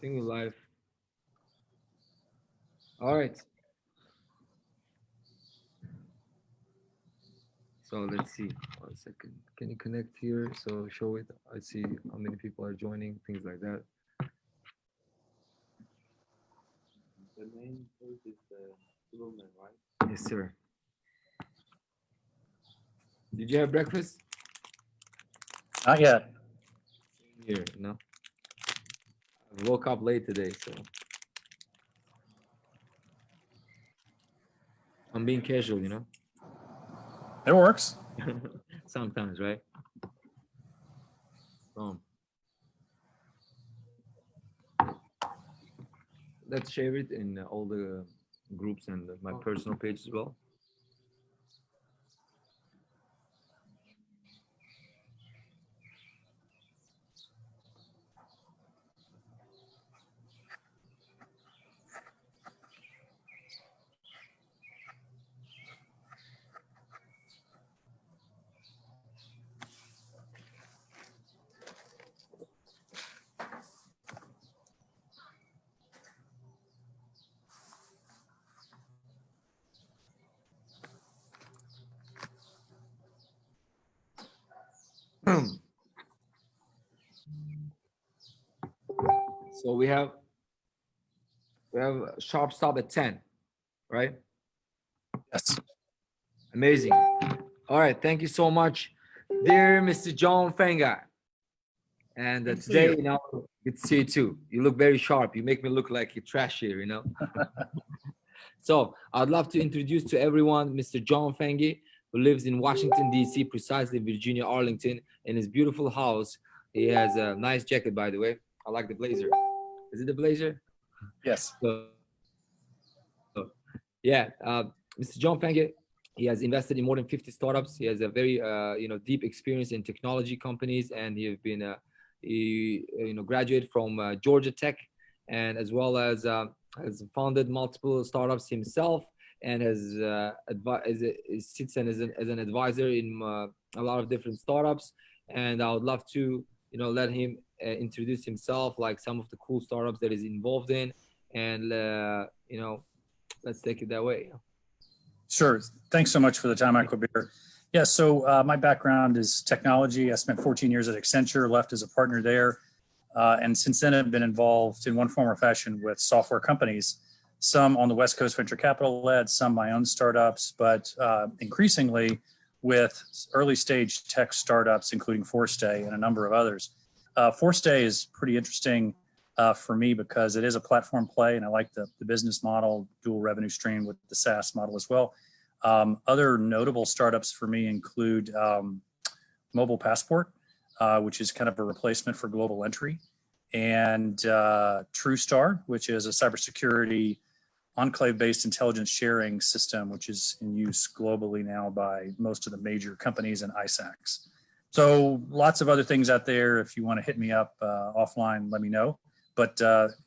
think we're live. All right. So let's see. 1 second. Can you connect here? So show it. I see how many people are joining, things like that. The main point is the woman, right? Yes, sir. Did you have breakfast? Not yet. Here, no. I woke up late today, so I'm being casual, you know. It works. Sometimes, right? Let's share it in all the groups and my personal page as well. So we have a sharp stop at 10, right? Yes. Amazing. All right, thank you so much, dear Mr. John Fanguy. And today, you know, good to see you too. You look very sharp. You make me look like a trash here, you know. So I'd love to introduce to everyone Mr. Jong Fanguy, who lives in Washington, D.C., precisely Virginia, Arlington, in his beautiful house. He has a nice jacket, by the way. I like the blazer. Is it the blazer? Yes. So, yeah, Mr. Jong Fanguy, he has invested in more than 50 startups. He has a very, deep experience in technology companies, and he has been, graduated from Georgia Tech, and as well as has founded multiple startups himself, and has sits as an advisor in a lot of different startups. And I would love to, let him introduce himself, like some of the cool startups that he's involved in, and let's take it that way. Sure. Thanks so much for the time, Aquabir. Yeah, so my background is technology. I spent 14 years at Accenture, left as a partner there. And since then, I've been involved in one form or fashion with software companies, some on the West Coast venture capital led, some my own startups, but increasingly with early stage tech startups, including Forstay and a number of others. Forstay is pretty interesting for me because it is a platform play, and I like the business model, dual revenue stream with the SaaS model as well. Other notable startups for me include Mobile Passport, which is kind of a replacement for Global Entry, and TrueStar, which is a cybersecurity enclave-based intelligence sharing system, which is in use globally now by most of the major companies and ISACs. So lots of other things out there. If you want to hit me up offline, let me know. But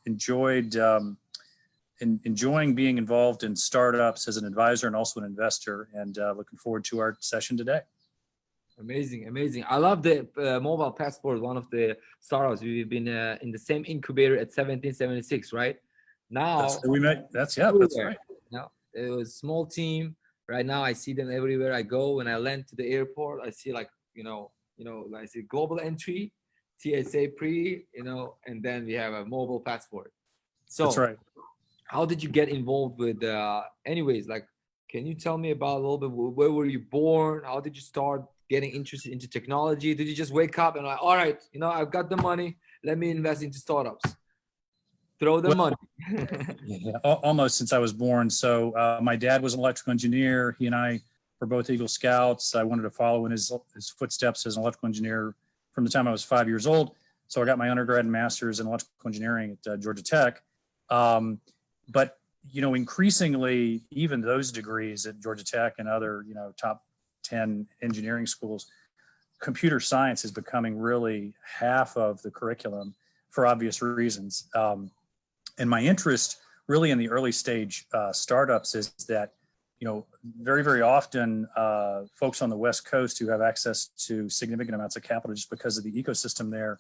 enjoying being involved in startups as an advisor and also an investor, and looking forward to our session today. Amazing. I love the Mobile Passport, one of the startups. We've been in the same incubator at 1776, right? Now that's where we met. That's right. Now it was a small team. Right now I see them everywhere I go. When I land to the airport, I see like, I see Global Entry, TSA pre, and then we have a Mobile Passport. So that's right. How did you get involved with anyways, like, can you tell me about a little bit, where were you born? How did you start getting interested into technology? Did you just wake up and like, all right, I've got the money, let me invest into startups? Throw the money. Yeah, almost since I was born. So my dad was an electrical engineer. He and I were both Eagle Scouts. I wanted to follow in his footsteps as an electrical engineer from the time I was 5 years old. So I got my undergrad and master's in electrical engineering at Georgia Tech. But increasingly, even those degrees at Georgia Tech and other, top 10 engineering schools, computer science is becoming really half of the curriculum for obvious reasons. And my interest really in the early stage startups is that, very, very often folks on the West Coast who have access to significant amounts of capital just because of the ecosystem there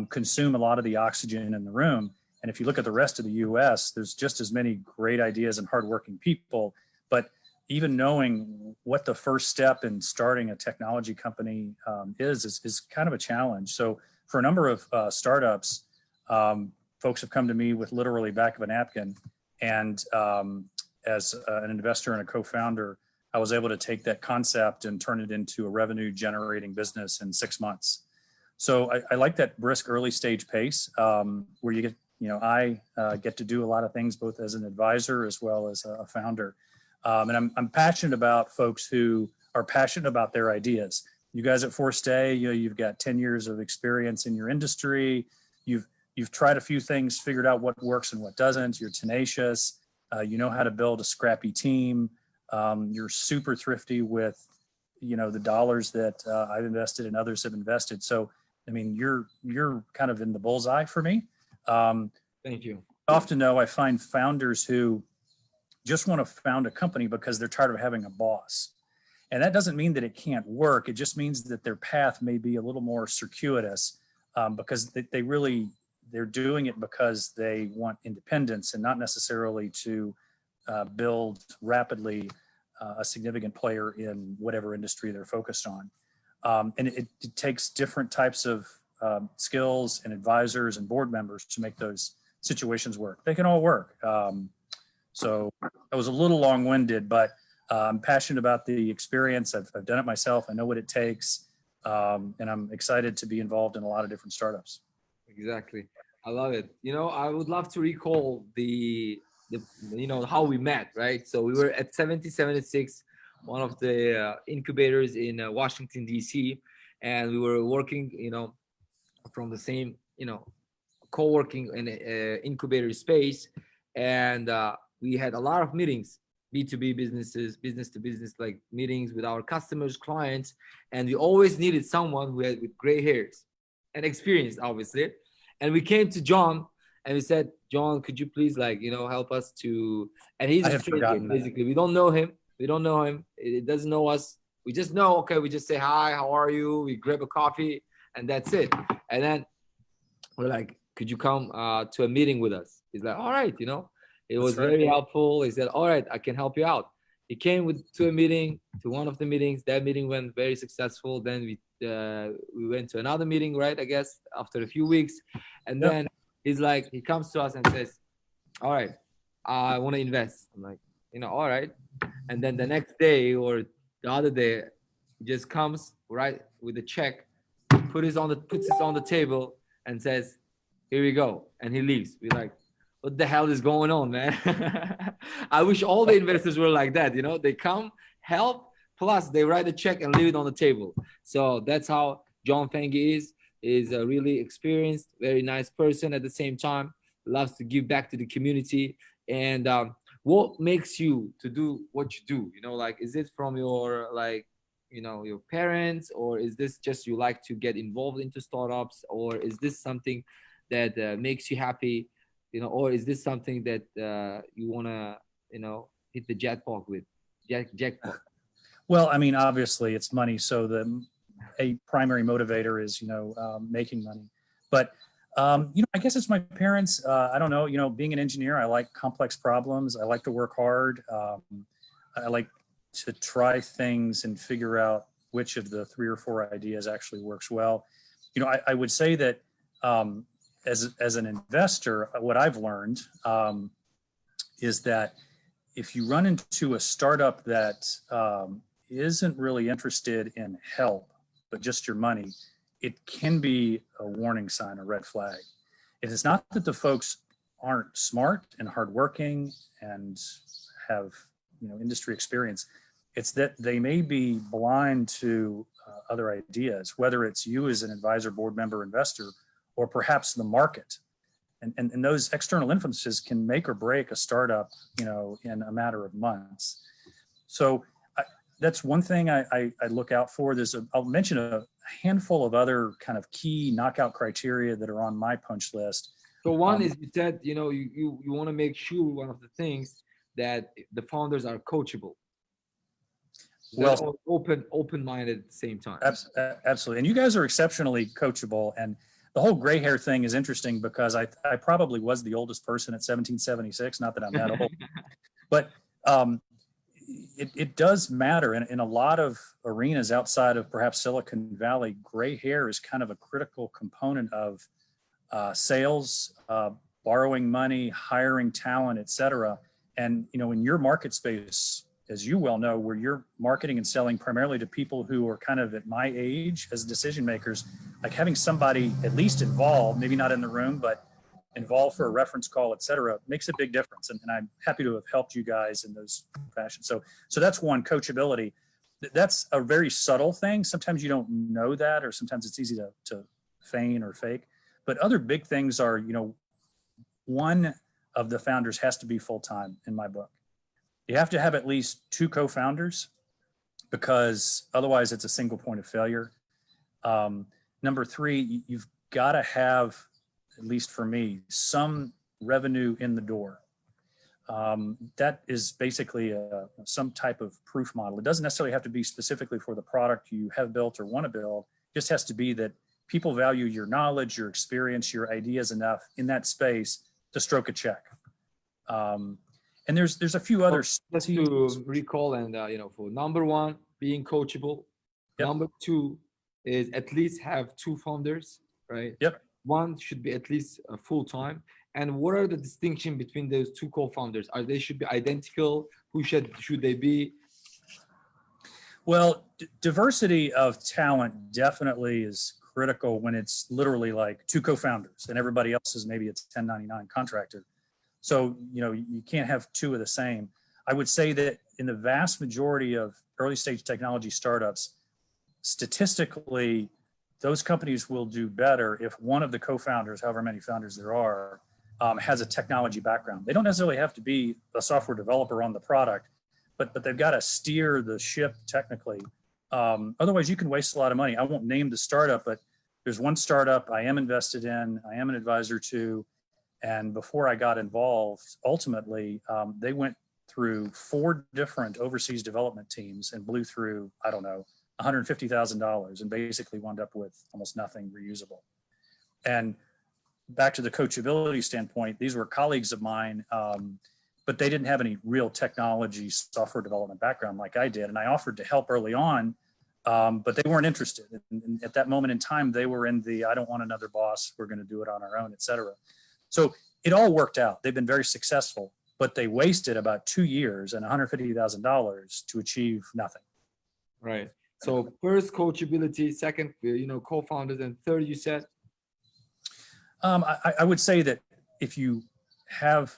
consume a lot of the oxygen in the room. And if you look at the rest of the US, there's just as many great ideas and hardworking people. But even knowing what the first step in starting a technology company is kind of a challenge. So for a number of startups, folks have come to me with literally back of a napkin. And as an investor and a co-founder, I was able to take that concept and turn it into a revenue generating business in 6 months. So I like that brisk early stage pace where you get, I get to do a lot of things both as an advisor as well as a founder. And I'm passionate about folks who are passionate about their ideas. You guys at Forstay, you've got 10 years of experience in your industry. You've tried a few things, figured out what works and what doesn't. You're tenacious. You know how to build a scrappy team. You're super thrifty with, the dollars that I've invested and others have invested. So, I mean, you're kind of in the bullseye for me. Thank you. I often know I find founders who just want to found a company because they're tired of having a boss. And that doesn't mean that it can't work. It just means that their path may be a little more circuitous because they're doing it because they want independence and not necessarily to build rapidly a significant player in whatever industry they're focused on. And it takes different types of skills and advisors and board members to make those situations work. They can all work. So I was a little long-winded, but I'm passionate about the experience. I've done it myself. I know what it takes. And I'm excited to be involved in a lot of different startups. Exactly. I love it. I would love to recall the how we met, right? So we were at 7076, one of the incubators in Washington, D.C. And we were working, from the same, co-working in incubator space. And we had a lot of meetings, B2B businesses, business to business, like meetings with our customers, clients. And we always needed someone who had with gray hairs and experience, obviously. And we came to John and we said, John, could you please help us to, and he's a stranger, basically. We don't know him. It doesn't know us. We just know, okay, we just say, hi, how are you? We grab a coffee and that's it. And then we're like, could you come to a meeting with us? He's like, all right, it was very helpful. He said, all right, I can help you out. He came to one of the meetings. That meeting went very successful. Then we went to another meeting, right? I guess after a few weeks. And then he's like, he comes to us and says, all right, I want to invest. I'm like, all right. And then the next day or the other day, he just comes right with a check, puts it on the table and says, here we go. And he leaves. We're like, what the hell is going on, man? I wish all the investors were like that. They come, help, plus they write a check and leave it on the table. So that's how John Fanguy is a really experienced, very nice person at the same time, loves to give back to the community. And what makes you to do what you do? Is it from your, your parents, or is this just you like to get involved into startups, or is this something that makes you happy? Or is this something that you want to, hit the jackpot with? Jackpot. Well, I mean, obviously it's money. So a primary motivator is, making money. But, I guess it's my parents. I don't know, being an engineer, I like complex problems. I like to work hard. I like to try things and figure out which of the 3 or 4 ideas actually works well. I would say that as an investor, what I've learned is that if you run into a startup that isn't really interested in help, but just your money, it can be a warning sign, a red flag. It is not that the folks aren't smart and hardworking and have industry experience. It's that they may be blind to other ideas, whether it's you as an advisor, board member, investor, or perhaps the market. And those external influences can make or break a startup, in a matter of months. So that's one thing I look out for. I'll mention a handful of other kind of key knockout criteria that are on my punch list. So one is, you said, you want to make sure, one of the things, that the founders are coachable. Well, open-minded at the same time. Absolutely. And you guys are exceptionally coachable. And the whole gray hair thing is interesting because I probably was the oldest person at 1776. Not that I'm that old, but it does matter in a lot of arenas outside of perhaps Silicon Valley. Gray hair is kind of a critical component of sales, borrowing money, hiring talent, et cetera. And, you know, in your market space, as you well know, where you're marketing and selling primarily to people who are kind of at my age as decision makers, like having somebody at least involved, maybe not in the room, but involved for a reference call, et cetera, makes a big difference. And I'm happy to have helped you guys in those fashions. So that's one, coachability. That's a very subtle thing. Sometimes you don't know that, or sometimes it's easy to feign or fake. But other big things are, you know, one of the founders has to be full-time in my book. You have to have at least 2 co-founders because otherwise it's a single point of failure. Number 3, you've got to have, at least for me, some revenue in the door. That is basically some type of proof model. It doesn't necessarily have to be specifically for the product you have built or want to build. It just has to be that people value your knowledge, your experience, your ideas enough in that space to stroke a check. And there's a few other. Just to recall, and you know, for number 1, being coachable. Yep. Number 2 is at least have 2 founders, right? Yep. 1 should be at least full-time. And what are the distinction between those 2 co-founders? Are they should be identical? Who should they be? Well, diversity of talent definitely is critical when it's literally like 2 co-founders and everybody else is maybe a 1099 contractor. So, you know, you can't have 2 of the same. I would say that in the vast majority of early stage technology startups, statistically, those companies will do better if one of the co-founders, however many founders there are, has a technology background. They don't necessarily have to be a software developer on the product, but they've got to steer the ship technically. Otherwise, you can waste a lot of money. I won't name the startup, but there's one startup I am invested in, I am an advisor to, and before I got involved, ultimately, they went through 4 different overseas development teams and blew through, I don't know, $150,000 and basically wound up with almost nothing reusable. And back to the coachability standpoint, these were colleagues of mine, but they didn't have any real technology software development background like I did. And I offered to help early on, but they weren't interested. And at that moment in time, they were in the, I don't want another boss, we're going to do it on our own, et cetera. So it all worked out. They've been very successful, but they wasted about 2 years and $150,000 to achieve nothing. Right. So first, coachability. Second, you know, co-founders. And third, you said? I would say that if you have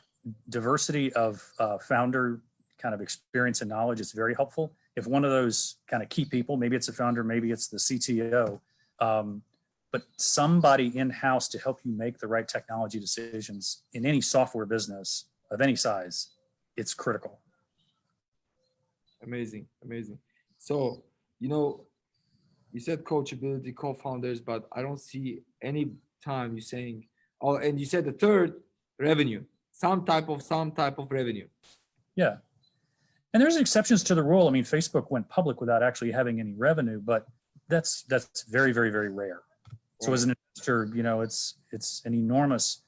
diversity of founder kind of experience and knowledge, it's very helpful. If one of those kind of key people, maybe it's a founder, maybe it's the CTO, but somebody in-house to help you make the right technology decisions in any software business of any size, it's critical. Amazing, amazing. So, you know, you said coachability, co-founders, but I don't see any time you saying, oh, and you said the third, revenue, some type of revenue. Yeah. And there's exceptions to the rule. I mean, Facebook went public without actually having any revenue, but that's very, very, very rare. So as an investor, you know, it's an enormous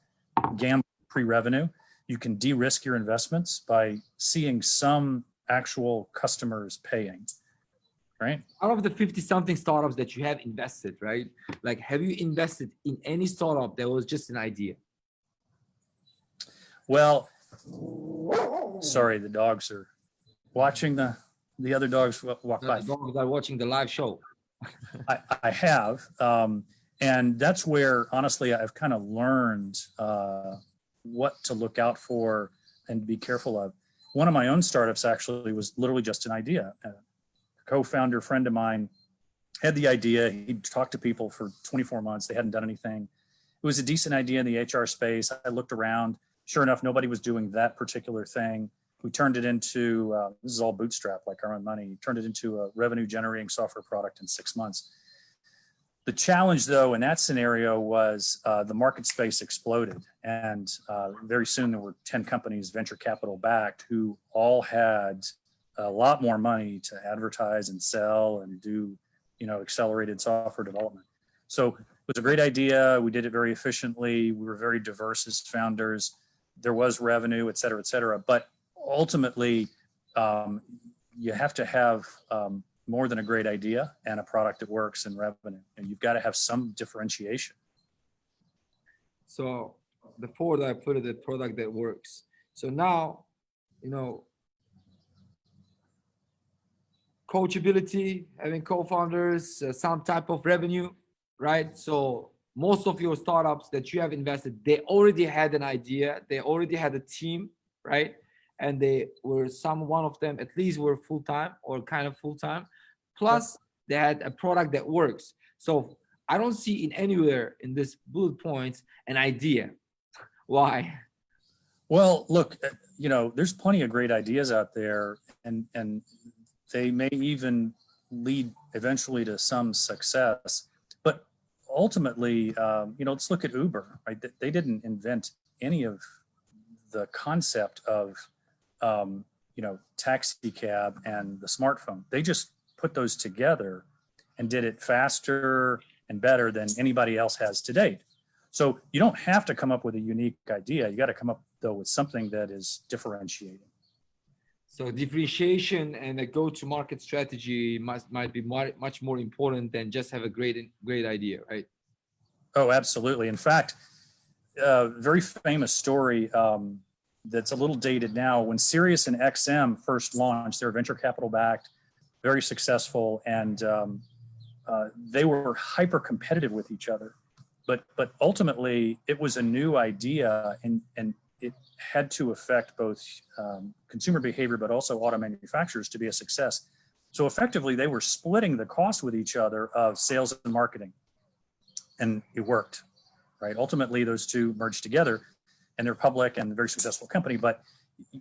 gamble pre-revenue. You can de-risk your investments by seeing some actual customers paying, right? Out of the 50-something startups that you have invested, right? Like, have you invested in any startup that was just an idea? Well, sorry, the dogs are watching the other dogs walk by. The dogs are watching the live show. I have. And that's where, honestly, I've kind of learned what to look out for and be careful of. One of my own startups actually was literally just an idea. A co-founder friend of mine had the idea. He'd talked to people for 24 months. They hadn't done anything. It was a decent idea in the HR space. I looked around. Sure enough, nobody was doing that particular thing. We turned it into, this is all bootstrap, like our own money, turned it into a revenue generating software product in 6 months. The challenge, though, in that scenario was the market space exploded. And very soon there were 10 companies, venture capital backed, who all had a lot more money to advertise and sell and do, you know, accelerated software development. So was a great idea. We did it very efficiently. We were very diverse as founders. There was revenue, et cetera, et cetera. But ultimately, you have to have more than a great idea and a product that works and revenue. And you've got to have some differentiation. So before that, I put it the product that works. So now, you know, coachability, having co-founders, some type of revenue, right? So most of your startups that you have invested, they already had an idea, they already had a team, right? And they were one of them at least were full-time or kind of full-time. Plus they had a product that works. So I don't see in anywhere in this bullet points an idea. Why? Well, look, you know, there's plenty of great ideas out there, and they may even lead eventually to some success. But ultimately, you know, let's look at Uber, right? They didn't invent any of the concept of, you know, taxi cab and the smartphone. They just put those together and did it faster and better than anybody else has to date. So you don't have to come up with a unique idea. You got to come up, though, with something that is differentiating. So differentiation and a go-to-market strategy might be much more important than just have a great idea, right? Oh, absolutely. In fact, a very famous story that's a little dated now. When Sirius and XM first launched, they were venture capital backed, very successful, and they were hyper competitive with each other. But ultimately, it was a new idea, and it had to affect both consumer behavior, but also auto manufacturers to be a success. So effectively, they were splitting the cost with each other of sales and marketing, and it worked, right? Ultimately, those two merged together, and they're public and a very successful company. But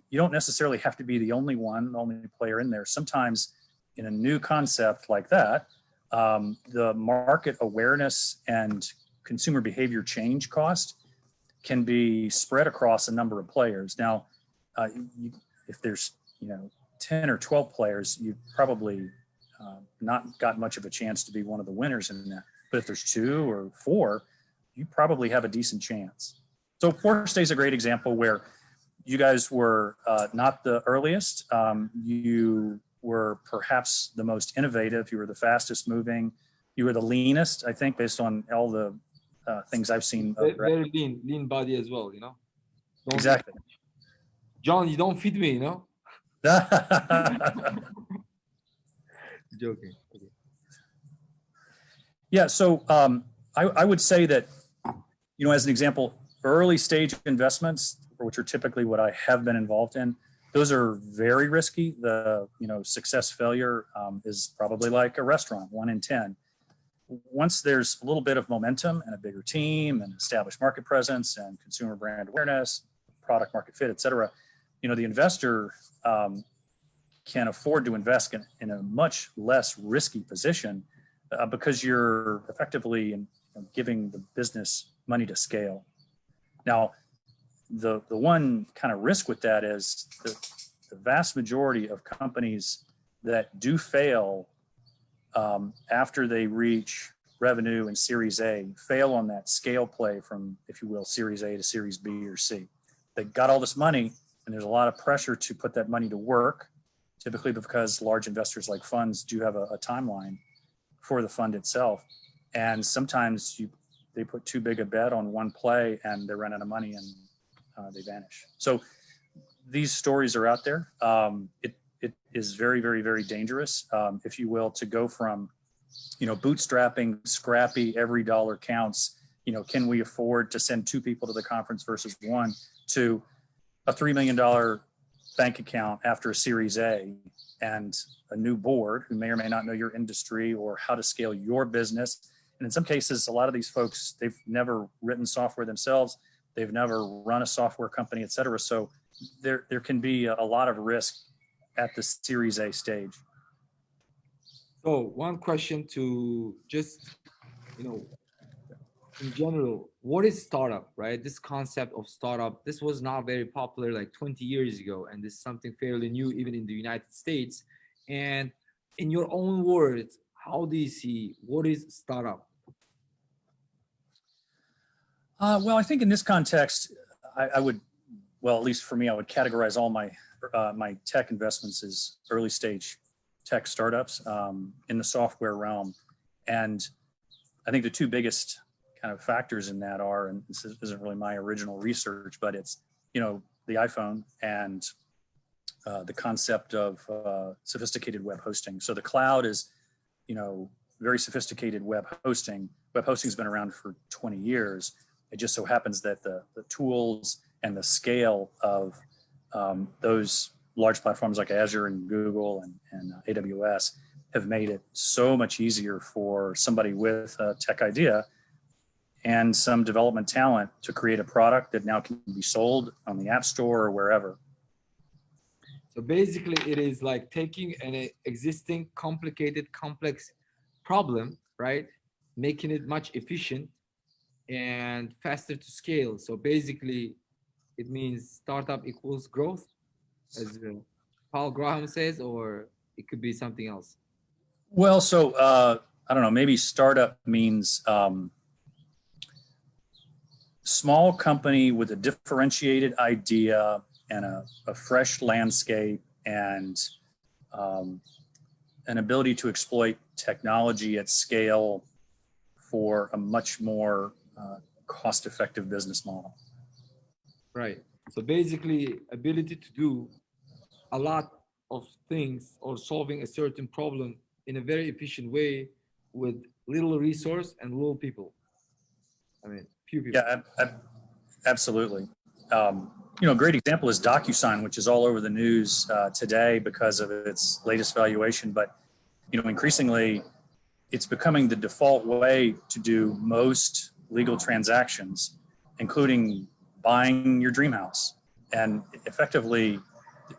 you don't necessarily have to be the only one, the only player in there. Sometimes in a new concept like that, the market awareness and consumer behavior change cost can be spread across a number of players. Now, if there's 10 or 12 players, you've probably not got much of a chance to be one of the winners in that. But if there's 2 or 4, you probably have a decent chance. So Forestay is a great example where you guys were not the earliest. You were perhaps the most innovative. You were the fastest moving. You were the leanest, I think, based on all the things I've seen. Very lean body as well, Exactly. John, you don't feed me, Joking. Okay. Yeah, so I would say that, as an example, early stage investments, which are typically what I have been involved in, those are very risky. The success failure is probably like a restaurant, 1 in 10. Once there's a little bit of momentum and a bigger team and established market presence and consumer brand awareness, product market fit, et cetera, the investor can afford to invest in a much less risky position because you're effectively giving the business money to scale. Now, the one kind of risk with that is the vast majority of companies that do fail after they reach revenue and Series A fail on that scale play from, if you will, Series A to Series B or C. They got all this money, and there's a lot of pressure to put that money to work, typically because large investors like funds do have a timeline for the fund itself. And sometimes they put too big a bet on one play and they run out of money and they vanish. So these stories are out there. It is very, very, very dangerous, if you will, to go from, bootstrapping, scrappy, every dollar counts. Can we afford to send 2 people to the conference versus 1, to a $3 million bank account after a Series A and a new board who may or may not know your industry or how to scale your business. And in some cases, a lot of these folks, they've never written software themselves. They've never run a software company, et cetera. So there can be a lot of risk at the Series A stage. So one question to just, in general, what is startup, right? This concept of startup, this was not very popular like 20 years ago. And this is something fairly new, even in the United States. And in your own words, how do you see what is startup? Well, I think in this context, I would, well, at least for me, I would categorize all my my tech investments as early stage tech startups in the software realm. And I think the two biggest kind of factors in that are, and this isn't really my original research, but it's, you know, the iPhone and the concept of sophisticated web hosting. So the cloud is, you know, very sophisticated web hosting. Web hosting has been around for 20 years. It just so happens that the tools and the scale of those large platforms like Azure and Google and AWS have made it so much easier for somebody with a tech idea and some development talent to create a product that now can be sold on the App Store or wherever. So basically it is like taking an existing complicated, complex problem, right? Making it much efficient and faster to scale. So basically it means startup equals growth, as Paul Graham says, or it could be something else. Well, so I don't know, maybe startup means small company with a differentiated idea and a fresh landscape and an ability to exploit technology at scale for a much more cost-effective business model. Right. So basically ability to do a lot of things or solving a certain problem in a very efficient way with little resource and little people. I mean, few people. Yeah, absolutely. You know, a great example is DocuSign, which is all over the news today because of its latest valuation. But, you know, increasingly, it's becoming the default way to do most legal transactions, including buying your dream house. And effectively,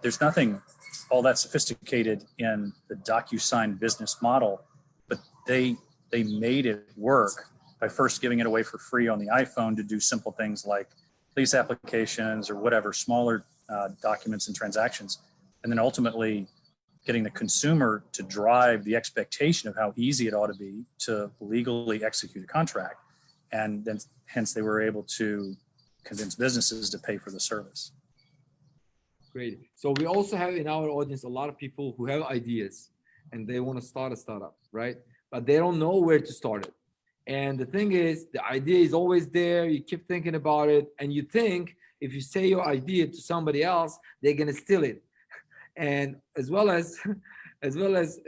there's nothing all that sophisticated in the DocuSign business model, but they made it work by first giving it away for free on the iPhone to do simple things like lease applications or whatever, smaller documents and transactions, and then ultimately getting the consumer to drive the expectation of how easy it ought to be to legally execute a contract. And then hence they were able to convince businesses to pay for the service. Great. So we also have in our audience a lot of people who have ideas and they want to start a startup, right? But they don't know where to start it. And the thing is, the idea is always there. You keep thinking about it, and you think if you say your idea to somebody else, they're gonna steal it. And as well as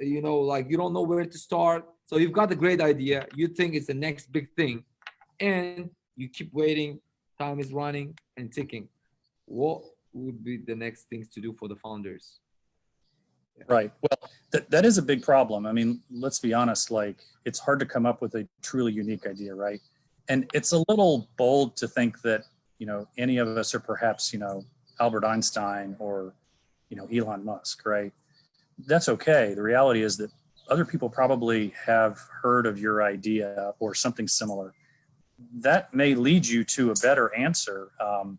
you know, like you don't know where to start. So you've got a great idea. You think it's the next big thing, and you keep waiting. Time is running and ticking. What would be the next things to do for the founders? Yeah. Right. Well, that is a big problem. I mean, let's be honest, like it's hard to come up with a truly unique idea, right? And it's a little bold to think that, you know, any of us are perhaps, you know, Albert Einstein or, you know, Elon Musk, right? That's okay. The reality is that other people probably have heard of your idea or something similar. That may lead you to a better answer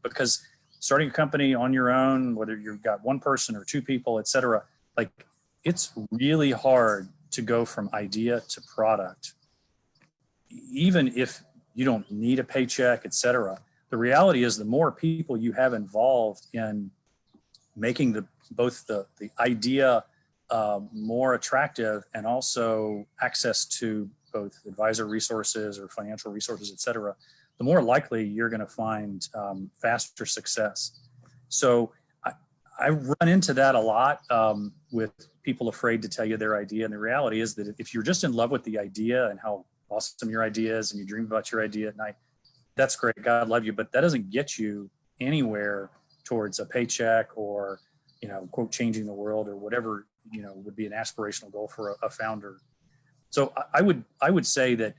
because starting a company on your own, whether you've got one person or two people, et cetera, like it's really hard to go from idea to product, even if you don't need a paycheck, et cetera. The reality is the more people you have involved in making both the idea more attractive and also access to both advisor resources or financial resources, et cetera, the more likely you're going to find faster success. So I run into that a lot with people afraid to tell you their idea. And the reality is that if you're just in love with the idea and how awesome your idea is and you dream about your idea at night, that's great. God love you. But that doesn't get you anywhere towards a paycheck or, you know, quote, changing the world or whatever, you know, would be an aspirational goal for a founder. So I would say that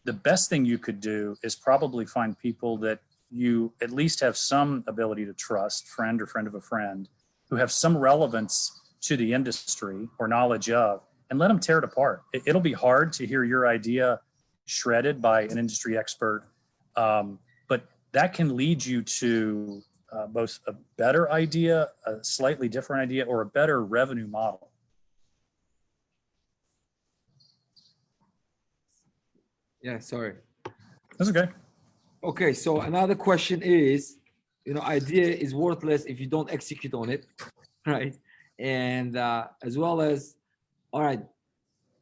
the best thing you could do is probably find people that you at least have some ability to trust, friend or friend of a friend, who have some relevance to the industry or knowledge of, and let them tear it apart. It'll be hard to hear your idea shredded by an industry expert, but that can lead you to both a better idea, a slightly different idea, or a better revenue model. Yeah, sorry. That's okay. Okay, so another question is, idea is worthless if you don't execute on it, right? And as well as, all right,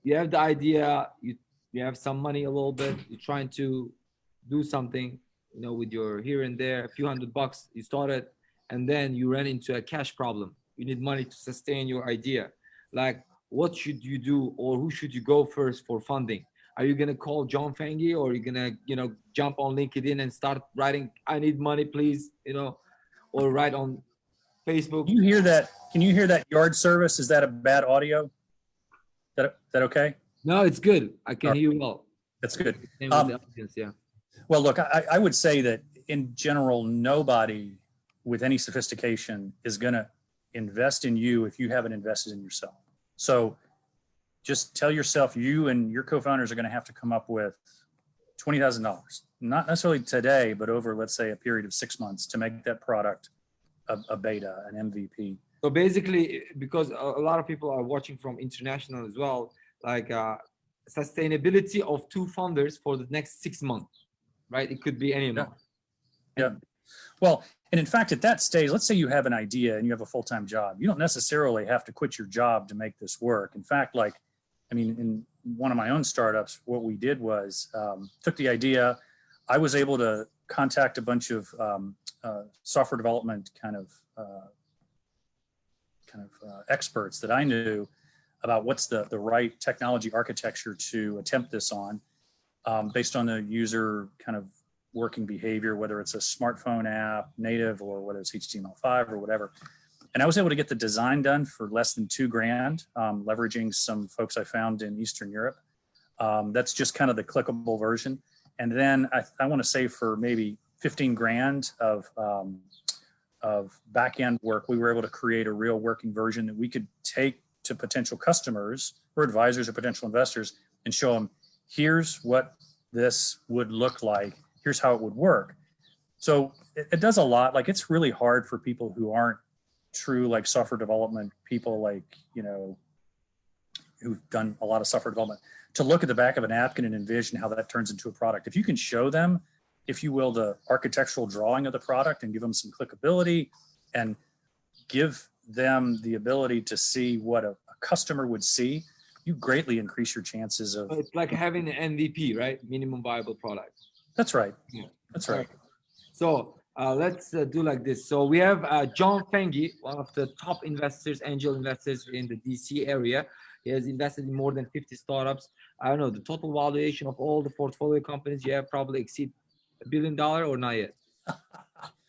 you have the idea, you have some money a little bit, you're trying to do something, with your here and there, a few $100, you started, and then you ran into a cash problem. You need money to sustain your idea. Like, what should you do, or who should you go first for funding? Are you gonna call John Fanguy, or are you gonna, jump on LinkedIn and start writing, "I need money, please," or write on Facebook? Can you hear that? Can you hear that yard service? Is that a bad audio? That okay? No, it's good. I can hear you well. That's good. Same with the audience, yeah. Well, look, I would say that in general, nobody with any sophistication is going to invest in you if you haven't invested in yourself. So just tell yourself you and your co-founders are going to have to come up with $20,000, not necessarily today, but over, let's say, a period of 6 months to make that product a beta, an MVP. So basically, because a lot of people are watching from international as well, like sustainability of 2 founders for the next 6 months, right? It could be any amount. Yeah. Well, and in fact, at that stage, let's say you have an idea and you have a full-time job. You don't necessarily have to quit your job to make this work. In fact, in one of my own startups, what we did was took the idea. I was able to contact a bunch of software development kind of experts that I knew about what's the right technology architecture to attempt this on, based on the user kind of working behavior, whether it's a smartphone app, native, or whether it's HTML5 or whatever. And I was able to get the design done for less than $2,000, leveraging some folks I found in Eastern Europe. That's just kind of the clickable version. And then I want to say for maybe $15,000 of back-end work, we were able to create a real working version that we could take to potential customers or advisors or potential investors and show them, here's what this would look like. Here's how it would work. So it does a lot. Like, it's really hard for people who aren't true software development people, who've done a lot of software development, to look at the back of a napkin and envision how that turns into a product. If you can show them, if you will, the architectural drawing of the product and give them some clickability and give them the ability to see what a customer would see, you greatly increase your chances of. It's like having an MVP, right? Minimum viable product. That's right. Yeah. That's right. So let's do like this. So we have John Fanguy, one of the top investors, angel investors in the DC area. He has invested in more than 50 startups. I don't know, the total valuation of all the portfolio companies you have probably exceed $1 billion, or not yet?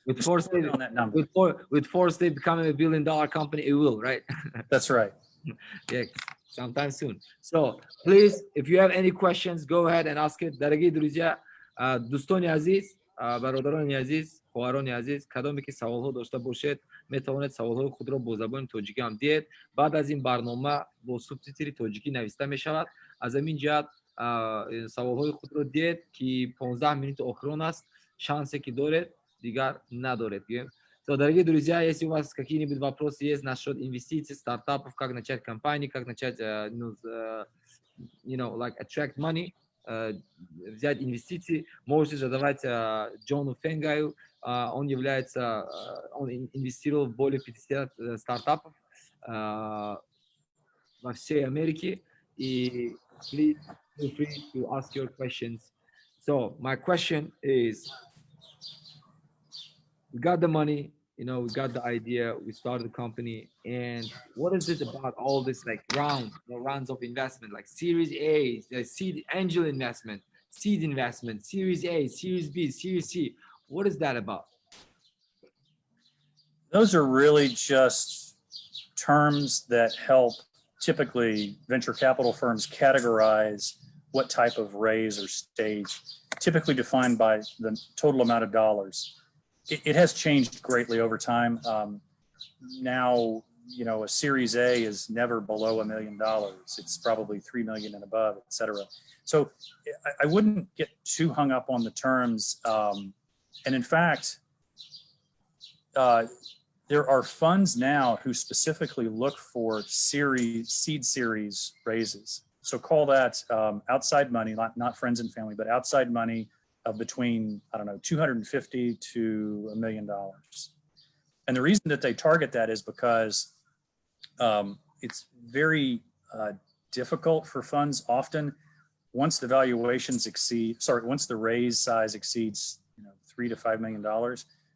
With Foresight, on that number. With Foresight becoming $1 billion company, it will, right? That's right. Yeah, sometime soon. So please, if you have any questions, go ahead and ask it. Дорогие друзья, دوستان عزیز، برادران عزیز، خواهران عزیز، کدامی که سوال‌ها داشته باشید میتوانید سوال‌های خود را با زبان تاجیکی هم دید. بعد از این برنامه با سوبتیتری تاجیکی نوشته می شود. از همین جهت سوال‌های خود را دید که 15 минут آخرون است. شانسی که دارید دیگر ندارید. So, дорогие друзья, если у вас какие-нибудь вопросы есть насчет инвестиций, стартапов, как начать компании, как начать, attract money, взять инвестиции, можете задавать Джону Фенгаю. Он инвестировал в более 50 стартапов во всей Америке. И please feel free to ask your questions. So my question is, we got the money, we got the idea, we started the company, and what is it about all this rounds of investment, like Series A, seed angel investment, seed investment, Series A, Series B, Series C? What is that about? Those are really just terms that help typically venture capital firms categorize what type of raise or stage, typically defined by the total amount of dollars. It has changed greatly over time. Now, a Series A is never below $1 million. It's probably 3 million and above, et cetera. So I wouldn't get too hung up on the terms. And in fact, there are funds now who specifically look for seed series raises. So call that outside money, not friends and family, but outside money of between, I don't know, 250 to $1 million. And the reason that they target that is because it's very difficult for funds often once the valuations exceed, once the raise size exceeds, $3 to $5 million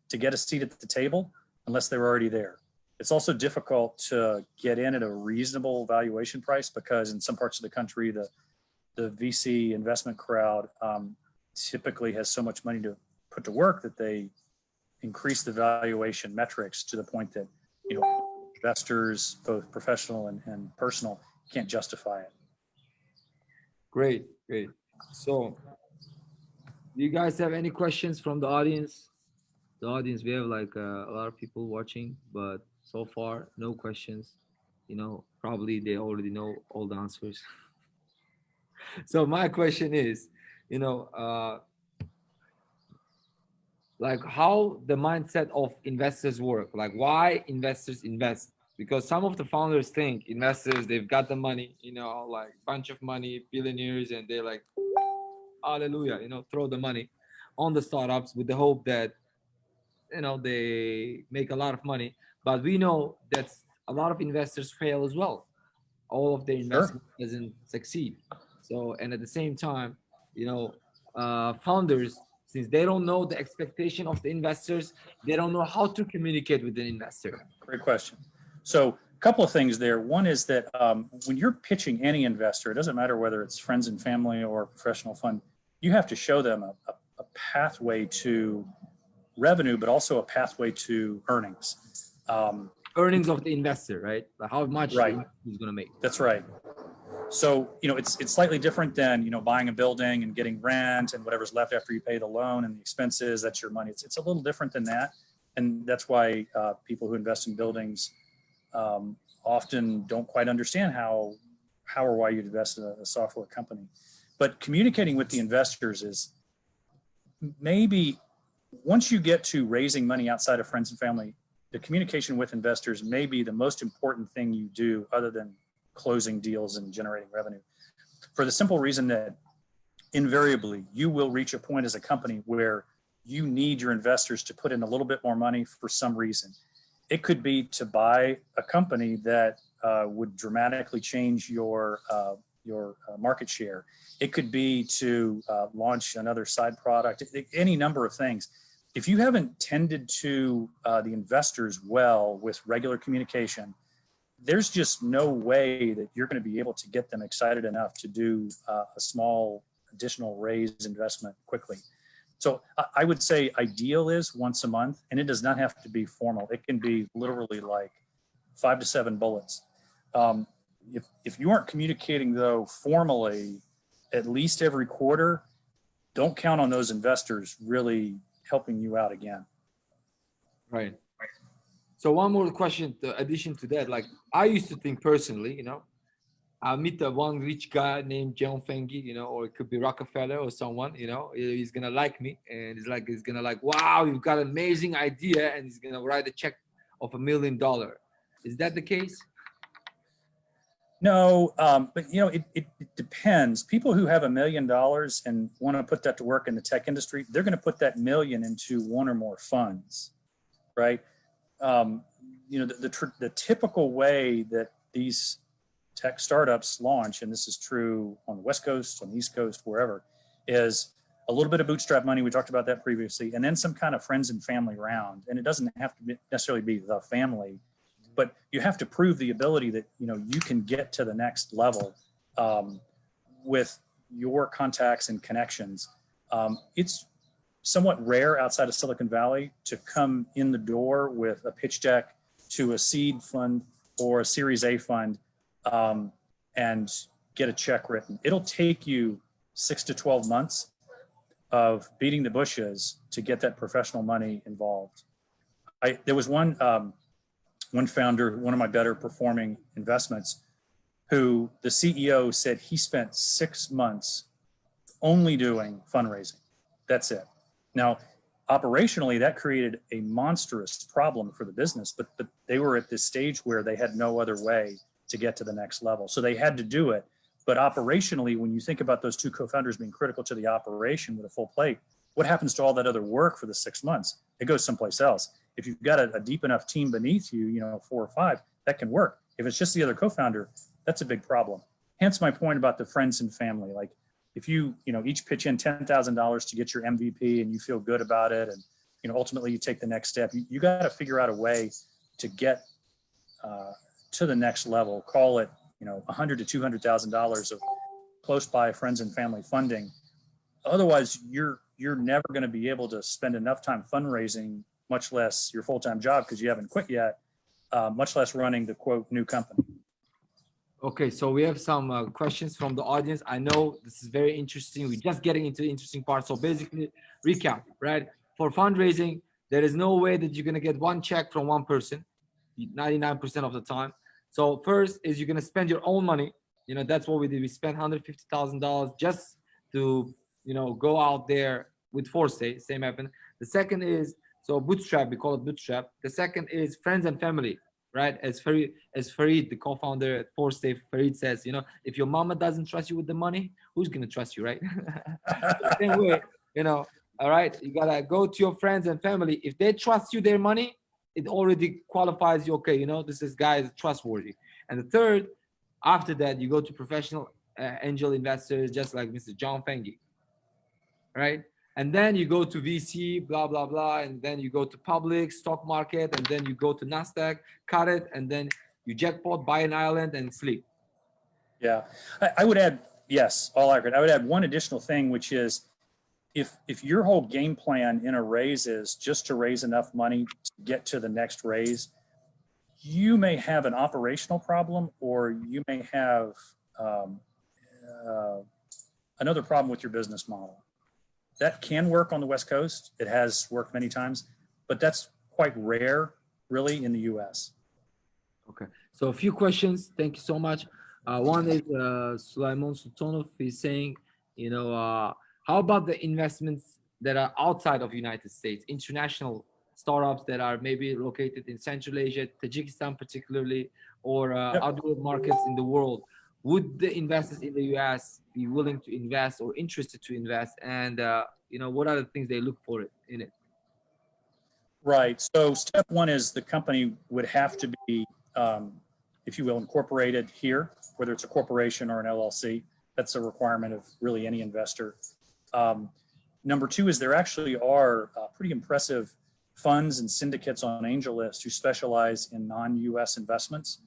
to get a seat at the table unless they're already there. It's also difficult to get in at a reasonable valuation price because in some parts of the country, the VC investment crowd typically has so much money to put to work that they increase the valuation metrics to the point that, investors, both professional and personal, can't justify it. Great. So, do you guys have any questions from the audience? The audience, we have like a lot of people watching, but so far, no questions. Probably they already know all the answers. So my question is, like how the mindset of investors work, like why investors invest? Because some of the founders think investors, they've got the money, like bunch of money, billionaires, and they're like, hallelujah, throw the money on the startups with the hope that, they make a lot of money. But we know that a lot of investors fail as well. All of their investment doesn't succeed. So, and at the same time, founders, since they don't know the expectation of the investors, they don't know how to communicate with the investor. Great question. So a couple of things there. One is that when you're pitching any investor, it doesn't matter whether it's friends and family or professional fund, you have to show them a pathway to revenue, but also a pathway to earnings. Earnings of the investor, right? Like how much he's going to make. That's right. So, it's slightly different than, buying a building and getting rent and whatever's left after you pay the loan and the expenses, that's your money. It's a little different than that. And that's why people who invest in buildings often don't quite understand how or why you'd invest in a software company. But communicating with the investors is maybe once you get to raising money outside of friends and family, the communication with investors may be the most important thing you do other than closing deals and generating revenue, for the simple reason that invariably you will reach a point as a company where you need your investors to put in a little bit more money for some reason. It could be to buy a company that would dramatically change your market share. It could be to launch another side product, any number of things. If you haven't tended to the investors well with regular communication, there's just no way that you're going to be able to get them excited enough to do a small additional raised investment quickly. So I would say ideal is once a month, and it does not have to be formal. It can be literally like 5 to 7 bullets. If you aren't communicating though formally at least every quarter, don't count on those investors really helping you out again. Right. So one more question, in addition to that, like I used to think personally, I'll meet the one rich guy named John Fanguy, or it could be Rockefeller or someone, he's going to like me. And he's going to like, wow, you've got an amazing idea. And he's going to write a check of $1 million. Is that the case? No, but it depends. People who have $1 million and want to put that to work in the tech industry, they're going to put that million into one or more funds, right? The typical way that these tech startups launch, and this is true on the West Coast, on the East Coast, wherever, is a little bit of bootstrap money. We talked about that previously, and then some kind of friends and family round. And it doesn't have to necessarily be the family, but you have to prove the ability that you can get to the next level with your contacts and connections. It's somewhat rare outside of Silicon Valley to come in the door with a pitch deck to a seed fund or a Series A fund and get a check written. It'll take you 6 to 12 months of beating the bushes to get that professional money involved. There was one founder, one of my better performing investments, who the CEO said he spent 6 months only doing fundraising. That's it. Now, operationally, that created a monstrous problem for the business, but they were at this stage where they had no other way to get to the next level. So they had to do it. But operationally, when you think about those two co-founders being critical to the operation with a full plate, what happens to all that other work for the 6 months? It goes someplace else. If you've got a deep enough team beneath you, 4 or 5, that can work. If it's just the other co-founder, that's a big problem. Hence my point about the friends and family. Like if you, each pitch in $10,000 to get your MVP and you feel good about it, and, ultimately you take the next step, you got to figure out a way to get to the next level. Call it, $100,000 to $200,000 of close by friends and family funding. Otherwise, you're never going to be able to spend enough time fundraising, much less your full-time job because you haven't quit yet, much less running the quote new company. Okay, so we have some questions from the audience. I know this is very interesting. We're just getting into the interesting part. So basically, recap, right? For fundraising, there is no way that you're going to get one check from one person 99% of the time. So first is you're going to spend your own money. That's what we did. We spent $150,000 just to, go out there with foresight. Same happened. The second is, so bootstrap, we call it bootstrap. The second is friends and family, right? As Farid, the co-founder at Foresight, Farid says, if your mama doesn't trust you with the money, who's going to trust you, right? The same way, all right, you got to go to your friends and family. If they trust you their money, it already qualifies you, okay, this guy is trustworthy. And the third, after that, you go to professional angel investors, just like Mr. John Fanguy, right? And then you go to VC, blah, blah, blah. And then you go to public stock market, and then you go to NASDAQ, cut it, and then you jackpot, buy an island and sleep. Yeah, I would add, yes, all accurate. I would add one additional thing, which is if your whole game plan in a raise is just to raise enough money to get to the next raise, you may have an operational problem, or you may have another problem with your business model. That can work on the West Coast. It has worked many times, but that's quite rare, really, in the US. Okay, so a few questions. Thank you so much. One is Sulaiman Sultanov is saying, how about the investments that are outside of United States, international startups that are maybe located in Central Asia, Tajikistan particularly, or other markets in the world? Would the investors in the US be willing to invest or interested to invest? And, what are the things they look for in it? Right. So step one is the company would have to be, if you will, incorporated here, whether it's a corporation or an LLC. That's a requirement of really any investor. Number two is there actually are pretty impressive funds and syndicates on AngelList who specialize in non-US investments.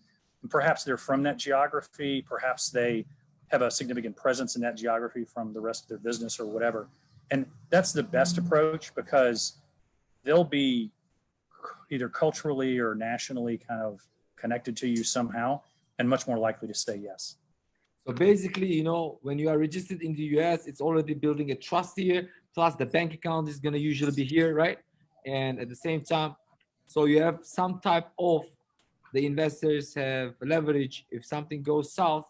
And perhaps they're from that geography, perhaps they have a significant presence in that geography from the rest of their business or whatever. And that's the best approach because they'll be either culturally or nationally kind of connected to you somehow and much more likely to say yes. So basically, when you are registered in the US, it's already building a trust here, plus the bank account is going to usually be here, right? And at the same time, so you have some type of, the investors have leverage if something goes south,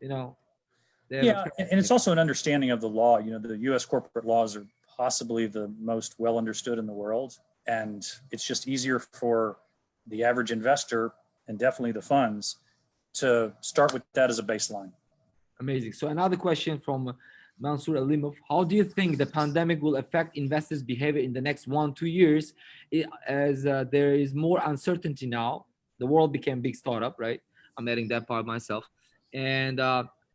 Yeah, and it's also an understanding of the law. The US corporate laws are possibly the most well understood in the world. And it's just easier for the average investor and definitely the funds to start with that as a baseline. Amazing. So another question from Mansour Alimov. How do you think the pandemic will affect investors' behavior in the next 1-2 years as there is more uncertainty now? The world became a big startup, right? I'm adding that part myself. And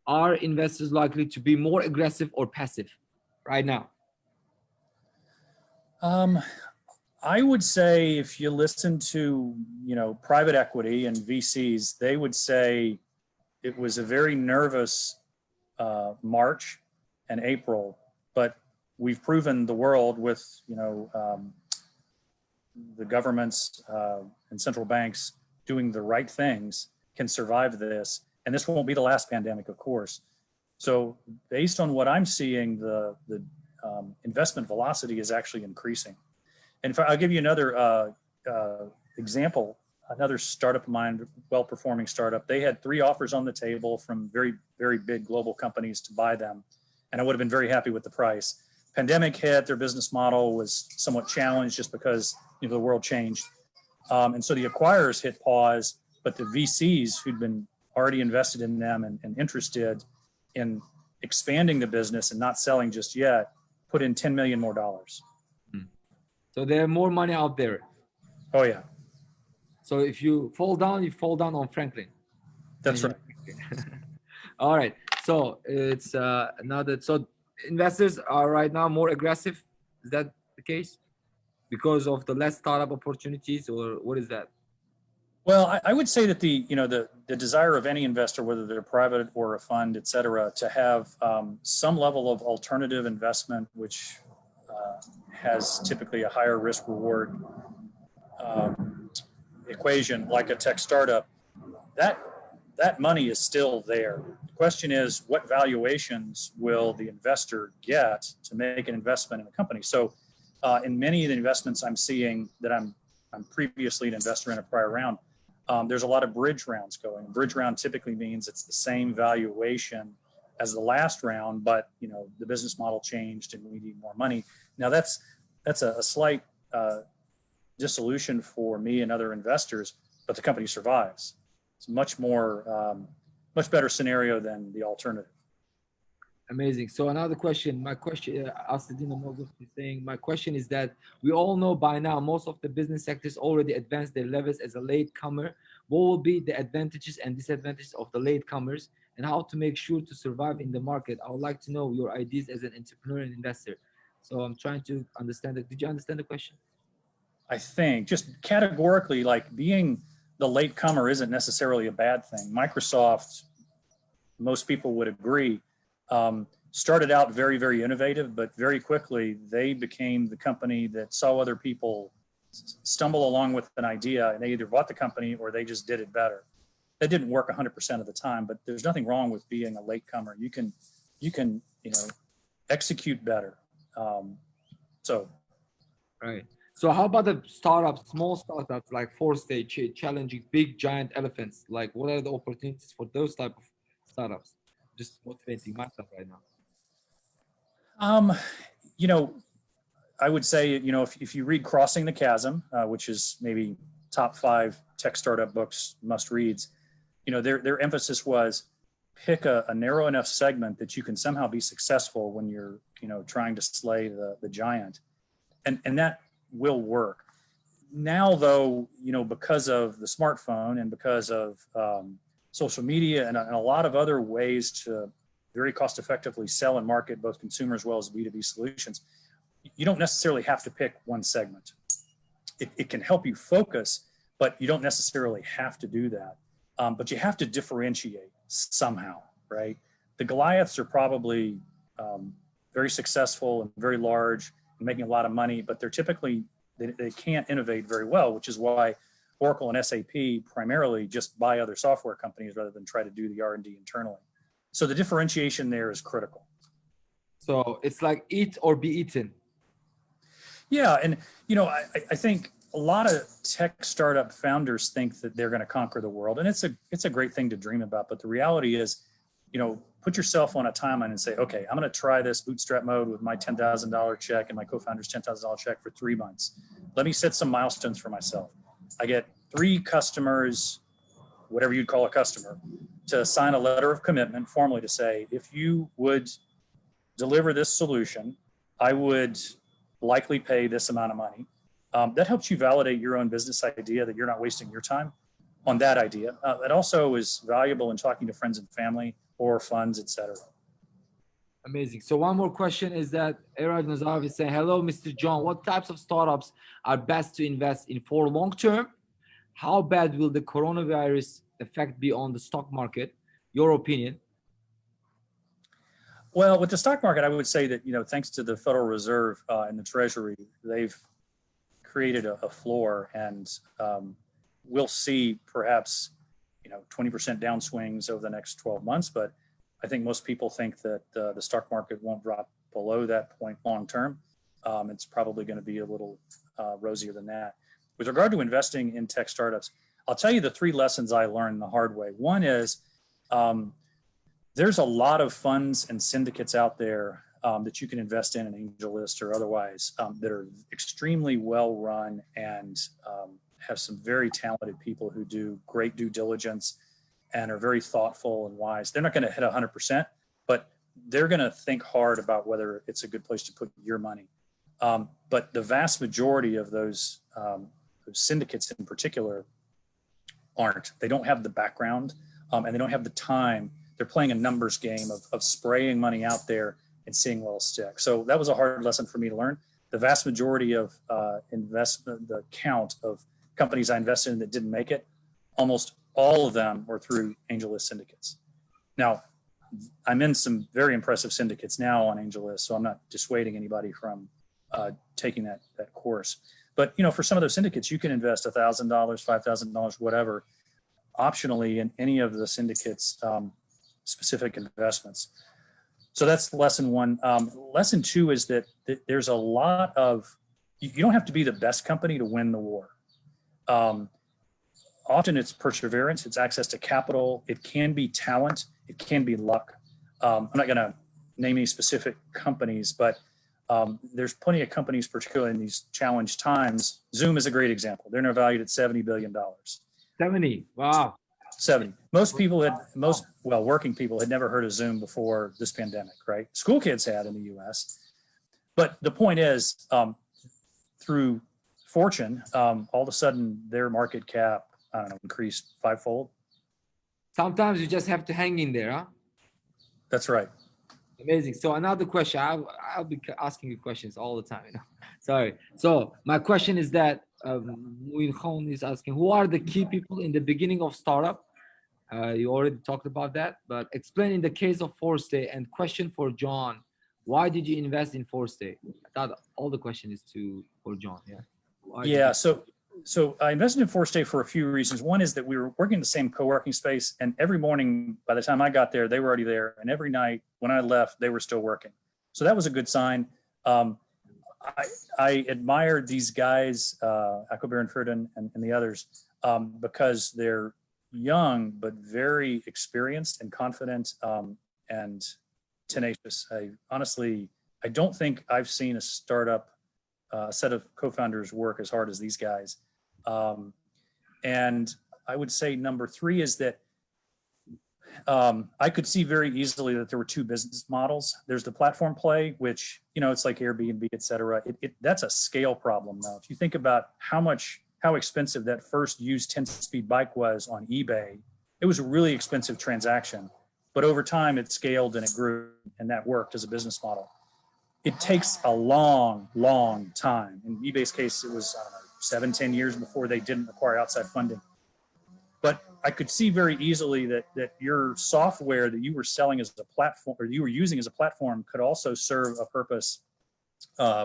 are investors likely to be more aggressive or passive right now? I would say if you listen to, private equity and VCs, they would say it was a very nervous March and April, but we've proven the world with, the governments and central banks doing the right things can survive this. And this won't be the last pandemic, of course. So based on what I'm seeing, the investment velocity is actually increasing. And I'll give you another example, another startup of mine, well-performing startup. They had 3 offers on the table from very, very big global companies to buy them. And I would have been very happy with the price. Pandemic hit, their business model was somewhat challenged just because the world changed. And so the acquirers hit pause, but the VCs who'd been already invested in them and interested in expanding the business and not selling just yet, put in 10 million more dollars. So there's more money out there. Oh yeah. So if you fall down, you fall down on Franklin. That's right. All right. So it's now that so investors are right now more aggressive. Is that the case? Because of the less startup opportunities, or what is that? Well, I would say that the desire of any investor, whether they're private or a fund, et cetera, to have some level of alternative investment, which has typically a higher risk reward equation, like a tech startup, that money is still there. The question is, what valuations will the investor get to make an investment in a company? So in many of the investments I'm seeing that I'm previously an investor in a prior round, there's a lot of bridge rounds going. Bridge round typically means it's the same valuation as the last round, but the business model changed and we need more money. Now that's a slight dissolution for me and other investors, but the company survives. It's much better scenario than the alternative. Amazing. So another question, my question, is saying, my question is that we all know by now most of the business sectors already advanced their levels as a latecomer. What will be the advantages and disadvantages of the latecomers and how to make sure to survive in the market? I would like to know your ideas as an entrepreneur and investor. So I'm trying to understand it. Did you understand the question? I think just categorically, like being the latecomer isn't necessarily a bad thing. Microsoft, most people would agree, started out very, very innovative, but very quickly they became the company that saw other people stumble along with an idea and they either bought the company or they just did it better. That didn't work 100% of the time, but there's nothing wrong with being a latecomer. You can execute better. Right. So how about the startups, small startups like 4-stage challenging big giant elephants? Like what are the opportunities for those type of startups? Just motivating myself right now. I would say, if you read Crossing the Chasm, which is maybe top 5 tech startup books, must reads, their emphasis was pick a narrow enough segment that you can somehow be successful when you're, trying to slay the giant. And that will work. Now, though, because of the smartphone and because of social media and a lot of other ways to very cost effectively sell and market both consumer as well as B2B solutions, you don't necessarily have to pick one segment. It can help you focus, but you don't necessarily have to do that. But you have to differentiate somehow, right? The Goliaths are probably very successful and very large and making a lot of money, but they're typically, they can't innovate very well, which is why Oracle and SAP primarily just buy other software companies rather than try to do the R&D internally. So the differentiation there is critical. So it's like eat or be eaten. Yeah, and I think a lot of tech startup founders think that they're going to conquer the world, and it's a great thing to dream about. But the reality is, put yourself on a timeline and say, okay, I'm going to try this bootstrap mode with my $10,000 check and my co-founder's $10,000 check for 3 months. Let me set some milestones for myself. I get 3 customers, whatever you'd call a customer, to sign a letter of commitment formally to say, if you would deliver this solution, I would likely pay this amount of money. That helps you validate your own business idea, that you're not wasting your time on that idea. It also is valuable in talking to friends and family or funds, etc. Amazing. So one more question is that Eraj Nazarov is saying, hello, Mr. John, what types of startups are best to invest in for long term? How bad will the coronavirus effect be on the stock market? Your opinion? Well, with the stock market, I would say that, thanks to the Federal Reserve and the Treasury, they've created a floor, and we'll see perhaps, 20% downswings over the next 12 months. But I think most people think that the stock market won't drop below that point long term. It's probably going to be a little rosier than that. With regard to investing in tech startups, I'll tell you the 3 lessons I learned the hard way. One is there's a lot of funds and syndicates out there that you can invest in an AngelList or otherwise that are extremely well run and have some very talented people who do great due diligence and are very thoughtful and wise. They're not going to hit 100%, but they're going to think hard about whether it's a good place to put your money. But the vast majority of those syndicates in particular aren't. They don't have the background and they don't have the time. They're playing a numbers game of spraying money out there and seeing what will stick. So that was a hard lesson for me to learn. The vast majority of investment, the count of companies I invested in that didn't make it, almost all of them were through AngelList syndicates. Now, I'm in some very impressive syndicates now on AngelList, so I'm not dissuading anybody from taking that course. But for some of those syndicates, you can invest $1,000, $5,000, whatever, optionally in any of the syndicates' specific investments. So that's lesson one. Lesson two is that there's a lot of, you don't have to be the best company to win the war. Often it's perseverance, it's access to capital, it can be talent, it can be luck. I'm not going to name any specific companies, but there's plenty of companies, particularly in these challenged times. Zoom is a great example. They're now valued at $70 billion. 70, wow. 70. Working people had never heard of Zoom before this pandemic, right? School kids had in the US. But the point is, through fortune, all of a sudden their market cap, increased fivefold. Sometimes you just have to hang in there, huh? That's right. Amazing. So another question, I'll be asking you questions all the time. Sorry. So my question is that Muin is asking, who are the key people in the beginning of startup? You already talked about that, but explain in the case of Forstay. And question for John, why did you invest in Forstay? I thought all the question is for John. Yeah. So I invested in Forstay for a few reasons. One is that we were working in the same co-working space, and every morning by the time I got there, they were already there, and every night when I left, they were still working. So that was a good sign. I admired these guys, Akobir and Ferdinand and the others, because they're young but very experienced and confident and tenacious. I don't think I've seen a startup set of co-founders work as hard as these guys. And I would say number three is that I could see very easily that there were two business models. There's the platform play, which, it's like Airbnb, et cetera. That's a scale problem now. If you think about how expensive that first used 10-speed bike was on eBay, it was a really expensive transaction. But over time, it scaled and it grew, and that worked as a business model. It takes a long, long time. In eBay's case, it was, 7-10 years before they didn't require outside funding. But I could see very easily that your software that you were selling as a platform, or you were using as a platform, could also serve a purpose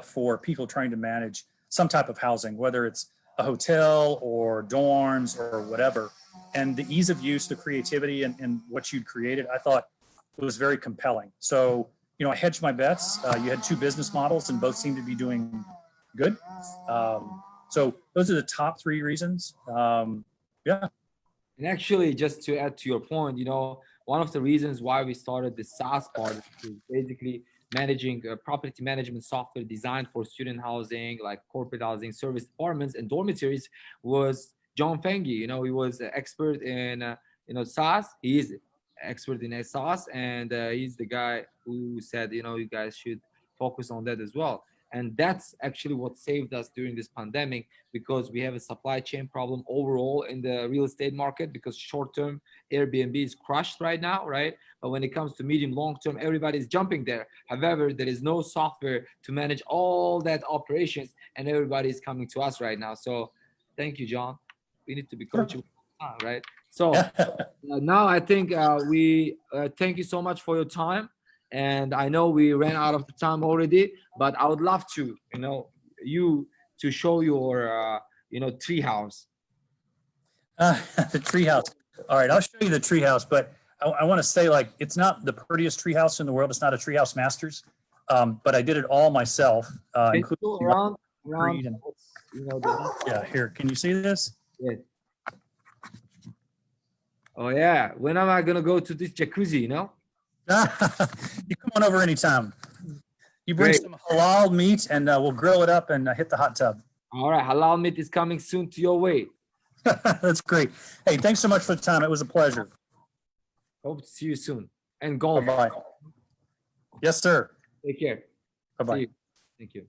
for people trying to manage some type of housing, whether it's a hotel or dorms or whatever. And the ease of use, the creativity, and what you'd created, I thought was very compelling. So, I hedged my bets. You had two business models, and both seemed to be doing good. So those are the top three reasons. Yeah. And actually, just to add to your point, one of the reasons why we started the SaaS part is basically managing property management software designed for student housing, like corporate housing, service departments, and dormitories, was John Fanguy. He was an expert in SaaS. He is expert in SaaS, and he's the guy who said, you guys should focus on that as well. And that's actually what saved us during this pandemic, because we have a supply chain problem overall in the real estate market, because short-term Airbnb is crushed right now, right? But when it comes to medium, long-term, everybody's jumping there. However, there is no software to manage all that operations, and everybody's coming to us right now. So thank you, John. We need to be coachable, right? So now I think we thank you so much for your time. And I know we ran out of the time already, but I would love to, you to show your, treehouse. The treehouse. All right, I'll show you the treehouse, but I want to say, it's not the prettiest treehouse in the world. It's not a Treehouse Masters, but I did it all myself, including around yeah. Here, can you see this? Yeah. Oh yeah. When am I gonna go to this jacuzzi? You come on over anytime. You bring some halal meat, and we'll grill it up and hit the hot tub. All right, halal meat is coming soon to your way. That's great. Hey, thanks so much for the time. It was a pleasure. Hope to see you soon. And golf. Bye-bye. Yes, sir. Take care. Bye-bye. See you. Thank you.